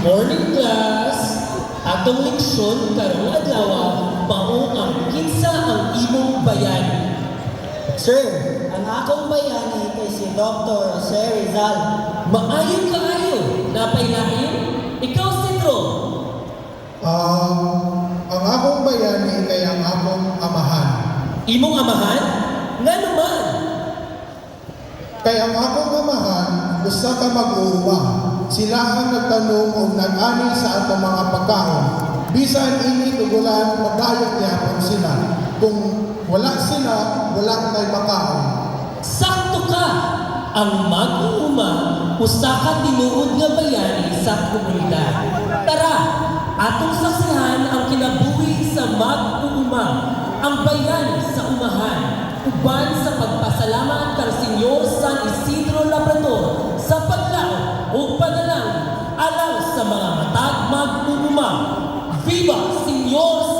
Morning class, atong leksyon karong adlaw mao ang kinsa ang imong bayani. Sir, ang akong bayani kay si Dr. Jose Rizal. Maayo kaayo, napay lain. Ikaw Sidro, Ang akong bayani kay ang akong amahan. imong amahan? Nga naman, Kay ang akong amahan, usa ka mag-uuma. Sila ang nagtanong o nag-ani sa atong mga pagkaon. Bisan ini tugulan, magayot yapon sila. Kung wala sila, wala tayo makaon. sakto ka. Ang mag-uuma, usa ka tinuod nga bayani sa komunidad. Tara, atong saksihan ang kinabuhi sa mag-uuma, ang bayani sa umahan, uban sa pagpasalamat kang Senyor San Isidro Labrador sa paglaot o panalangin alang sa mga matag mag-uuma. Viva Senyor